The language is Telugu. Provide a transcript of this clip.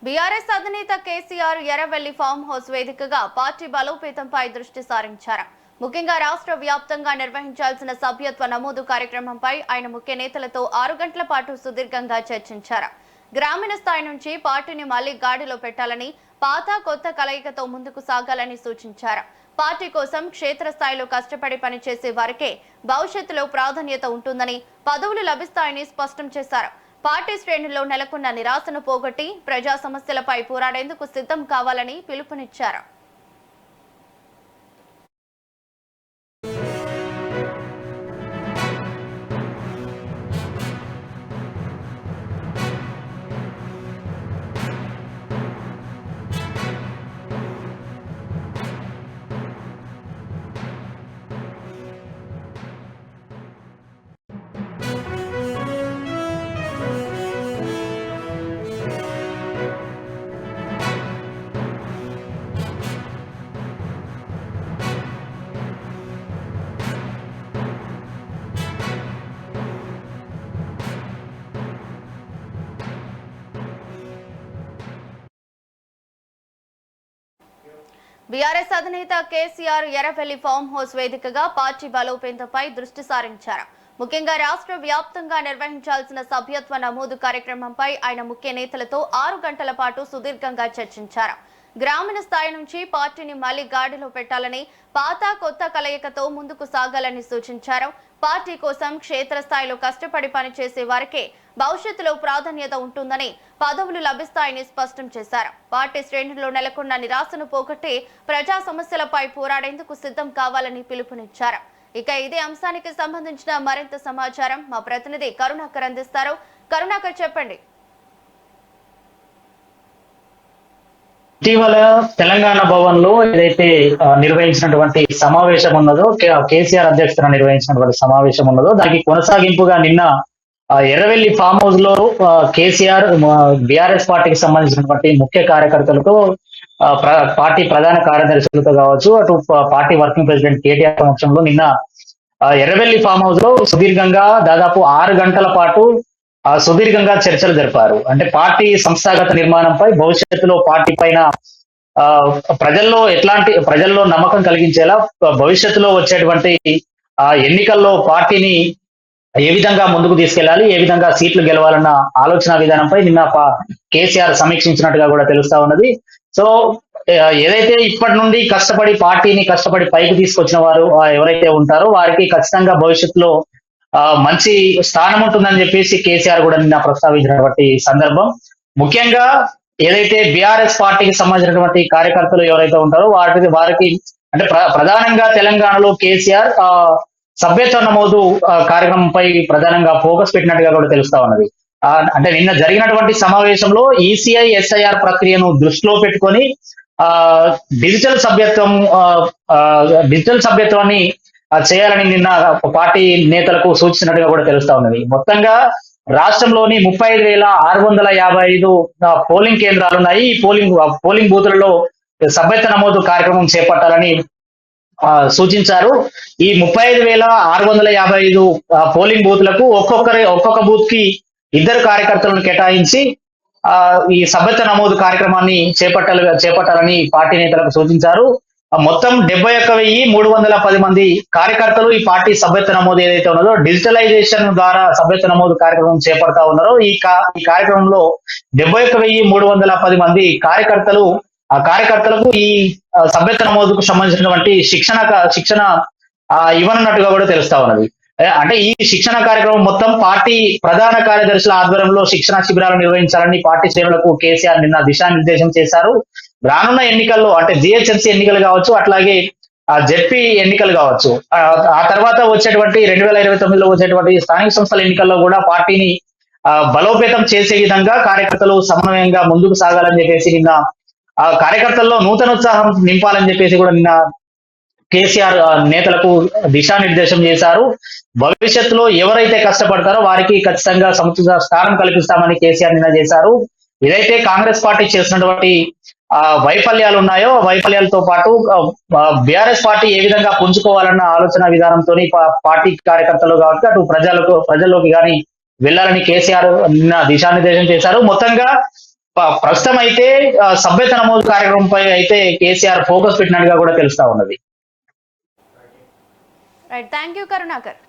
బీఆర్ఎస్ అధినేత కేసీఆర్ ఎర్రవెల్లి ఫామ్ హౌస్ వేదికగా పార్టీ బలోపేతంపై దృష్టి సారించారు. ముఖ్యంగా రాష్ట్ర వ్యాప్తంగా నిర్వహించాల్సిన సభ్యత్వ నమోదు కార్యక్రమంపై ఆయన ముఖ్య నేతలతో 6 గంటల పాటు సుదీర్ఘంగా చర్చించారు. గ్రామీణ స్థాయి నుంచి పార్టీని మళ్లీ గాడిలో పెట్టాలని, పాత కొత్త కలయికతో ముందుకు సాగాలని సూచించారు. పార్టీ కోసం క్షేత్రస్థాయిలో కష్టపడి పనిచేసే వారికే భవిష్యత్తులో ప్రాధాన్యత ఉంటుందని, పదవులు లభిస్తాయని స్పష్టం చేశారు. పార్టీ శ్రేణుల్లో నెలకొన్న నిరాశను పోగొట్టి ప్రజా సమస్యలపై పోరాడేందుకు సిద్ధం కావాలని పిలుపునిచ్చారు. బీఆర్ఎస్ అధినేత కేసీఆర్ ఎర్రవెల్లి ఫామ్ హౌస్ వేదికగా పార్టీ బలోపేతంపై దృష్టి సారించారు. ముఖ్యంగా రాష్ట్ర వ్యాప్తంగా నిర్వహించాల్సిన సభ్యత్వ నమోదు కార్యక్రమంపై ఆయన ముఖ్య నేతలతో 6 గంటల పాటు సుదీర్ఘంగా చర్చించారు. గ్రామీణ స్థాయి నుంచి పార్టీని మళ్లీ గాడిలో పెట్టాలని, పాత కొత్త కలయికతో ముందుకు సాగాలని సూచించారు. పార్టీ కోసం క్షేత్రస్థాయిలో కష్టపడి పనిచేసే వారికే భవిష్యత్తులో ప్రాధాన్యత ఉంటుందని, పదవులు లభిస్తాయని స్పష్టం చేశారు. పార్టీ శ్రేణుల్లో నెలకొన్న నిరాశను పోగొట్టి ప్రజా సమస్యలపై పోరాడేందుకు సిద్ధం కావాలని పిలుపునిచ్చారు. ఇక ఇదే అంశానికి సంబంధించిన మరింత సమాచారం మా ప్రతినిధి కరుణాకర్ అందిస్తారు. కరుణాకర్, చెప్పండి. ఇటీవల తెలంగాణ భవన్ లో ఏదైతే నిర్వహించినటువంటి సమావేశం ఉన్నదో, కేసీఆర్ అధ్యక్షతన నిర్వహించినటువంటి సమావేశం ఉన్నదో, దానికి కొనసాగింపుగా నిన్న ఎర్రవెల్లి ఫామ్ హౌస్ లో కేసీఆర్ బీఆర్ఎస్ పార్టీకి సంబంధించినటువంటి ముఖ్య కార్యకర్తలతో, పార్టీ ప్రధాన కార్యదర్శులతో కావచ్చు, అటు పార్టీ వర్కింగ్ ప్రెసిడెంట్ కేటీఆర్ సమక్షంలో నిన్న ఎర్రవెల్లి ఫామ్ హౌస్ లో సుదీర్ఘంగా దాదాపు 6 గంటల పాటు సుదీర్ఘంగా చర్చలు జరిపారు. అంటే పార్టీ సంస్థాగత నిర్మాణంపై, భవిష్యత్తులో పార్టీ పైన ప్రజల్లో నమ్మకం కలిగించేలా భవిష్యత్తులో వచ్చేటువంటి ఎన్నికల్లో పార్టీని ఏ విధంగా ముందుకు తీసుకెళ్లాలి, ఏ విధంగా సీట్లు గెలవాలన్న ఆలోచన విధానంపై నిన్న కేసీఆర్ సమీక్షించినట్టుగా కూడా తెలుస్తా ఉన్నది. సో ఏదైతే ఇప్పటి నుండి పార్టీని కష్టపడి పైకి తీసుకొచ్చిన వారు ఎవరైతే ఉంటారో వారికి ఖచ్చితంగా భవిష్యత్తులో మంచి స్థానం ఉంటుందని చెప్పేసి కేసీఆర్ కూడా నిన్న ప్రస్తావించినటువంటి సందర్భం. ముఖ్యంగా ఏదైతే బీఆర్ఎస్ పార్టీకి సంబంధించినటువంటి కార్యకర్తలు ఎవరైతే ఉంటారో వారికి అంటే ప్రధానంగా తెలంగాణలో కేసీఆర్ సభ్యత్వ నమోదు కార్యక్రమంపై ప్రధానంగా ఫోకస్ పెట్టినట్టుగా కూడా తెలుస్తా ఉన్నది. అంటే నిన్న జరిగినటువంటి సమావేశంలో ఈసీఐ ఎస్ఐఆర్ ప్రక్రియను దృష్టిలో పెట్టుకొని డిజిటల్ సభ్యత్వాన్ని చేయాలని నిన్న పార్టీ నేతలకు సూచించినట్టుగా కూడా తెలుస్తా ఉన్నది. మొత్తంగా రాష్ట్రంలోని 35,655 పోలింగ్ కేంద్రాలు ఉన్నాయి. ఈ పోలింగ్ బూతులలో సభ్యత్వ నమోదు కార్యక్రమం చేపట్టాలని సూచించారు. ఈ 35,655 పోలింగ్ బూత్లకు ఒక్కొక్క బూత్ కి 2 కార్యకర్తలను కేటాయించి ఈ సభ్యత్వ నమోదు కార్యక్రమాన్ని చేపట్టాలని పార్టీ నేతలకు సూచించారు. మొత్తం 71,310 మంది కార్యకర్తలు ఈ పార్టీ సభ్యత్వ నమోదు ఏదైతే ఉన్నదో డిజిటలైజేషన్ ద్వారా సభ్యత్వ నమోదు కార్యక్రమం చేపడతా ఉన్నారో ఈ కార్యక్రమంలో 71,310 మంది కార్యకర్తలకు ఈ సభ్యత్వ నమోదుకు సంబంధించినటువంటి శిక్షణ ఇవ్వనున్నట్టుగా కూడా తెలుస్తా ఉన్నది. అంటే ఈ శిక్షణ కార్యక్రమం మొత్తం పార్టీ ప్రధాన కార్యదర్శుల ఆధ్వర్యంలో శిక్షణ శిబిరాలు నిర్వహించాలని పార్టీ శ్రేణులకు కేసీఆర్ నిన్న దిశానిర్దేశం చేశారు. రానున్న ఎన్నికల్లో అంటే జిహెచ్ఎంసీ ఎన్నికలు కావచ్చు, అట్లాగే జెడ్పీ ఎన్నికలు కావచ్చు, ఆ తర్వాత వచ్చేటువంటి 2029లో వచ్చేటువంటి స్థానిక సంస్థల ఎన్నికల్లో కూడా పార్టీని బలోపేతం చేసే విధంగా కార్యకర్తలు సమన్వయంగా ముందుకు సాగాలని చెప్పేసి నిన్న కార్యకర్తల్లో నూతనోత్సాహం నింపాలని చెప్పేసి కూడా నిన్న కేసీఆర్ నేతలకు దిశానిర్దేశం చేశారు. భవిష్యత్తులో ఎవరైతే కష్టపడతారో వారికి ఖచ్చితంగా సముచిత స్థానం కల్పిస్తామని కేసీఆర్ నిన్న చేశారు. ఏదైతే కాంగ్రెస్ పార్టీ చేసినటువంటి వైఫల్యాలు ఉన్నాయో వైఫల్యాలతో పాటు బీఆర్ఎస్ పార్టీ ఏ విధంగా పుంజుకోవాలన్న ఆలోచన విధానంతో పార్టీ కార్యకర్తలు కాబట్టి అటు ప్రజల్లోకి కానీ వెళ్లాలని కేసీఆర్ నిన్న దిశానిర్దేశం చేశారు. మొత్తంగా ప్రస్తుతం అయితే సభ్యత నమోదు కార్యక్రమంపై అయితే కేసీఆర్ ఫోకస్ పెట్టినట్టుగా కూడా తెలుస్తా ఉన్నది. Right, thank you Karunakar.